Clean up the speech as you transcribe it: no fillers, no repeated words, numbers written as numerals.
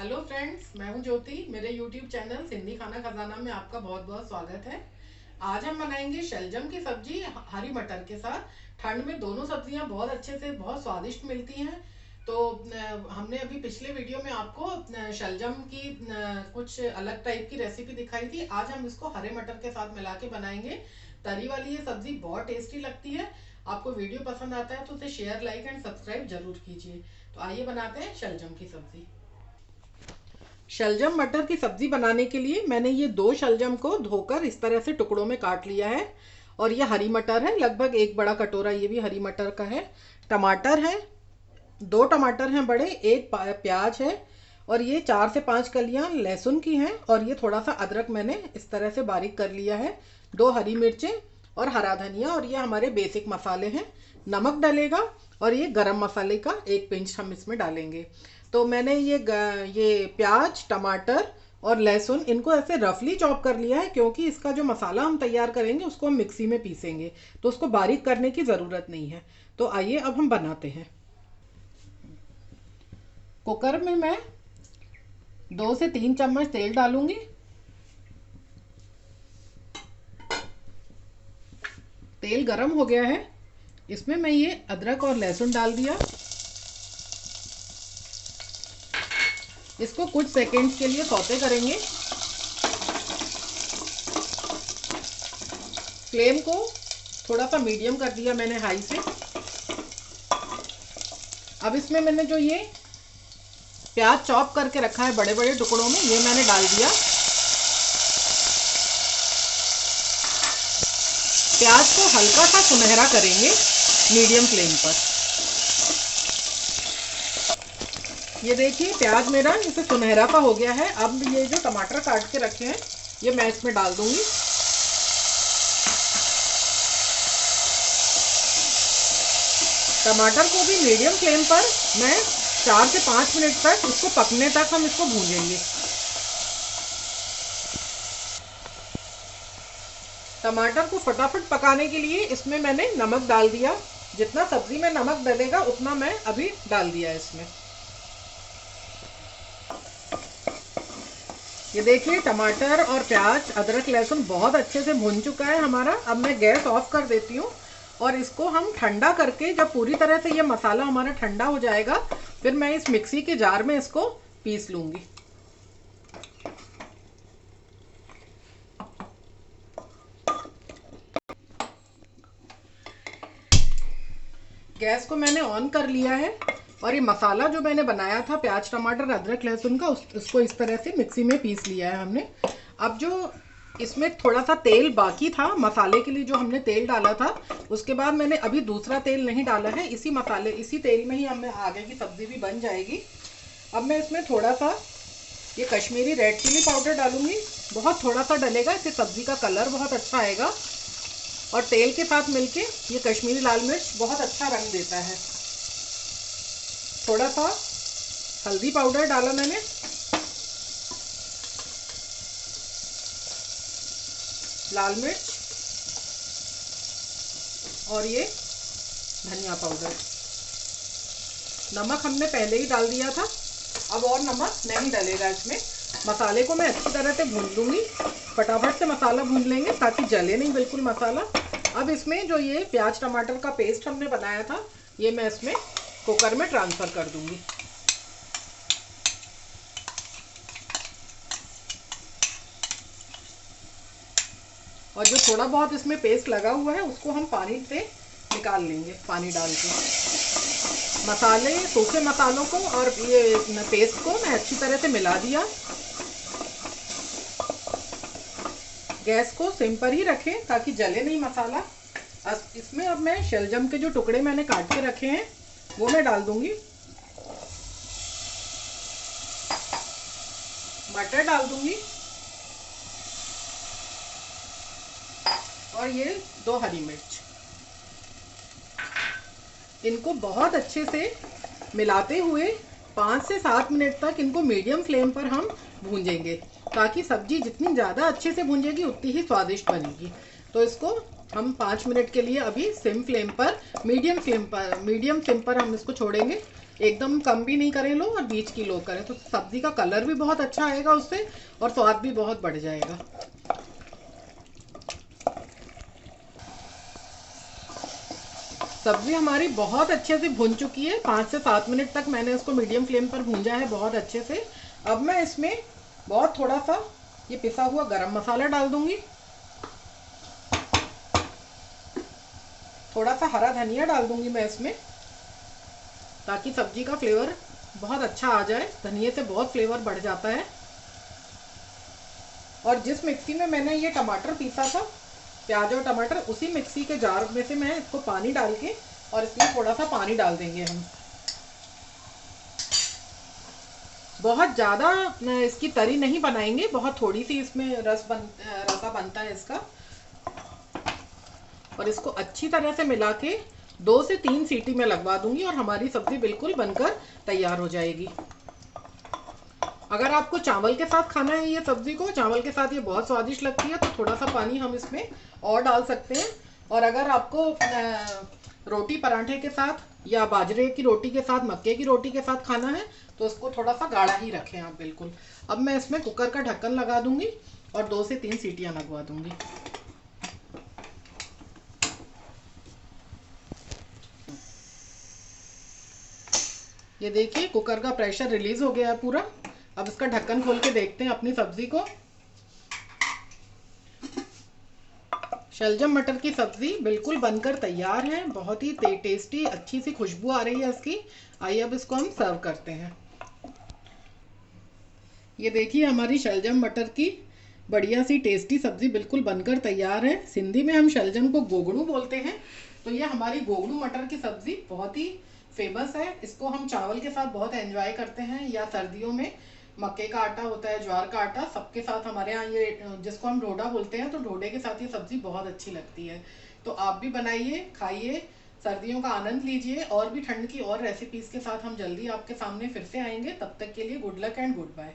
Hello friends, मैं हूं ज्योति। मेरे यूट्यूब चैनल सिंधी खाना खजाना में आपका बहुत बहुत स्वागत है। आज हम बनाएंगे शलजम की सब्जी हरी मटर के साथ। ठंड में दोनों सब्जियां बहुत अच्छे से बहुत स्वादिष्ट मिलती हैं। तो हमने अभी पिछले वीडियो में आपको शलजम की कुछ अलग टाइप की रेसिपी दिखाई थी। आज हम इसको हरे मटर के साथ मिला के बनाएंगे। तरी वाली ये सब्जी बहुत टेस्टी लगती है। आपको वीडियो पसंद आता है तो उसे शेयर, लाइक एंड सब्सक्राइब जरूर कीजिए। तो आइए बनाते हैं शलजम की सब्जी। शलजम मटर की सब्जी बनाने के लिए मैंने ये 2 शलजम को धोकर इस तरह से टुकड़ों में काट लिया है। और ये हरी मटर है, लगभग 1 बड़ा कटोरा ये भी हरी मटर का है। टमाटर है, 2 टमाटर हैं बड़े, एक प्याज है, और ये 4 से 5 कलियां लहसुन की हैं। और ये थोड़ा सा अदरक मैंने इस तरह से बारीक कर लिया है। 2 हरी मिर्चें और हरा धनिया। और ये हमारे बेसिक मसाले हैं। नमक डलेगा और ये गरम मसाले का 1 पिंच हम इसमें डालेंगे। तो मैंने ये प्याज, टमाटर और लहसुन इनको ऐसे रफली चॉप कर लिया है, क्योंकि इसका जो मसाला हम तैयार करेंगे उसको हम मिक्सी में पीसेंगे, तो उसको बारीक करने की ज़रूरत नहीं है। तो आइए अब हम बनाते हैं। कुकर में मैं 2 से 3 चम्मच तेल डालूंगी। तेल गरम हो गया है, इसमें मैं ये अदरक और लहसुन डाल दिया। इसको कुछ सेकंड्स के लिए सौते करेंगे। फ्लेम को थोड़ा सा मीडियम कर दिया मैंने, हाई से। अब इसमें मैंने जो ये प्याज चॉप करके रखा है बड़े बड़े टुकड़ों में, ये मैंने डाल दिया। प्याज को हल्का सा सुनहरा करेंगे मीडियम फ्लेम पर। ये देखिए प्याज मेरा इसे सुनहरा सा हो गया है। अब ये जो टमाटर काट के रखे हैं ये मैं इसमें डाल दूंगी। टमाटर को भी मीडियम फ्लेम पर मैं 4 से 5 मिनट तक इसको पकने तक हम इसको भूनेंगे। टमाटर को फटाफट पकाने के लिए इसमें मैंने नमक डाल दिया। जितना सब्जी में नमक डलेगा उतना मैं अभी डाल दिया इसमें। ये देखिए टमाटर और प्याज, अदरक, लहसुन बहुत अच्छे से भुन चुका है हमारा। अब मैं गैस ऑफ कर देती हूँ और इसको हम ठंडा करके, जब पूरी तरह से ये मसाला हमारा ठंडा हो जाएगा, फिर मैं इस मिक्सी के जार में इसको पीस लूंगी। गैस को मैंने ऑन कर लिया है और ये मसाला जो मैंने बनाया था प्याज, टमाटर, अदरक, लहसुन का, उसको इस तरह से मिक्सी में पीस लिया है हमने। अब जो इसमें थोड़ा सा तेल बाकी था मसाले के लिए, जो हमने तेल डाला था, उसके बाद मैंने अभी दूसरा तेल नहीं डाला है। इसी तेल में ही हमें आगे की सब्जी भी बन जाएगी। अब मैं इसमें थोड़ा सा ये कश्मीरी रेड चिली पाउडर डालूंगी। बहुत थोड़ा सा डलेगा, इससे सब्जी का कलर बहुत अच्छा आएगा। और तेल के साथ मिलके ये कश्मीरी लाल मिर्च बहुत अच्छा रंग देता है। थोड़ा सा हल्दी पाउडर डाला मैंने, लाल मिर्च, और ये धनिया पाउडर। नमक हमने पहले ही डाल दिया था, अब और नमक नहीं डलेगा इसमें। मसाले को मैं अच्छी तरह से भून लूंगी। फटाफट से मसाला भून लेंगे ताकि जले नहीं बिल्कुल मसाला। अब इसमें जो ये प्याज टमाटर का पेस्ट हमने बनाया था, ये मैं इसमें कुकर में ट्रांसफ़र कर दूंगी। और जो थोड़ा बहुत इसमें पेस्ट लगा हुआ है उसको हम पानी से निकाल लेंगे, पानी डाल के। मसाले, सूखे मसालों को और ये पेस्ट को मैं अच्छी तरह से मिला दिया। गैस को सिम पर ही रखें ताकि जले नहीं मसाला। इसमें अब मैं शलजम के जो टुकड़े मैंने काट के रखे हैं वो मैं डाल दूंगी। मटर डाल दूंगी और ये 2 हरी मिर्च। इनको बहुत अच्छे से मिलाते हुए 5 से 7 मिनट तक इनको मीडियम फ्लेम पर हम भूंजेंगे, ताकि सब्जी जितनी ज़्यादा अच्छे से भूंजेगी उतनी ही स्वादिष्ट बनेगी। तो इसको हम 5 मिनट के लिए अभी मीडियम सिम पर हम इसको छोड़ेंगे। एकदम कम भी नहीं करें लो और बीच की लो करें, तो सब्जी का कलर भी बहुत अच्छा आएगा उससे और स्वाद भी बहुत बढ़ जाएगा। सब्जी हमारी बहुत अच्छे से भुन चुकी है, 5 से 7 मिनट तक मैंने इसको मीडियम फ्लेम पर भूंजा है बहुत अच्छे से। अब मैं इसमें बहुत थोड़ा सा ये पिसा हुआ गरम मसाला डाल दूंगी, थोड़ा सा हरा धनिया डाल दूंगी मैं इसमें, ताकि सब्जी का फ्लेवर बहुत अच्छा आ जाए। धनिया से बहुत फ्लेवर बढ़ जाता है। और जिस मिक्सी में मैंने ये टमाटर पीसा था, प्याज और टमाटर, उसी मिक्सी के जार में से मैं इसको पानी डाल के, और इसमें थोड़ा सा पानी डाल देंगे हम। बहुत ज़्यादा इसकी तरी नहीं बनाएंगे, बहुत थोड़ी सी इसमें रसा बनता है इसका। और इसको अच्छी तरह से मिला के 2 से 3 सीटी में लगवा दूंगी और हमारी सब्जी बिल्कुल बनकर तैयार हो जाएगी। अगर आपको चावल के साथ खाना है ये सब्जी को, चावल के साथ ये बहुत स्वादिष्ट लगती है, तो थोड़ा सा पानी हम इसमें और डाल सकते हैं। और अगर आपको रोटी पराठे के साथ या बाजरे की रोटी के साथ, मक्के की रोटी के साथ खाना है, तो उसको थोड़ा सा गाढ़ा ही रखें आप बिल्कुल। अब मैं इसमें कुकर का ढक्कन लगा दूंगी और 2 से 3 सीटियां लगवा दूंगी। ये देखिए कुकर का प्रेशर रिलीज हो गया है पूरा। अब इसका ढक्कन खोल के देखते हैं अपनी सब्जी को। शलजम मटर की सब्जी बिल्कुल बनकर तैयार है, बहुत ही टेस्टी अच्छी सी खुशबू आ रही है इसकी। आइए अब इसको हम सर्व करते हैं। ये देखिए हमारी शलजम मटर की बढ़िया सी टेस्टी सब्जी बिल्कुल बनकर तैयार है। सिंधी में हम शलजम को गोगड़ू बोलते हैं, तो ये हमारी गोगड़ू मटर की सब्जी बहुत ही फेमस है। इसको हम चावल के साथ बहुत एंजॉय करते हैं, या सर्दियों में मक्के का आटा होता है, ज्वार का आटा, सबके साथ हमारे यहाँ ये, जिसको हम ढोडा बोलते हैं, तो ढोडे के साथ ये सब्जी बहुत अच्छी लगती है। तो आप भी बनाइए, खाइए, सर्दियों का आनंद लीजिए। और भी ठंड की और रेसिपीज के साथ हम जल्दी आपके सामने फिर से आएंगे। तब तक के लिए good luck and good bye.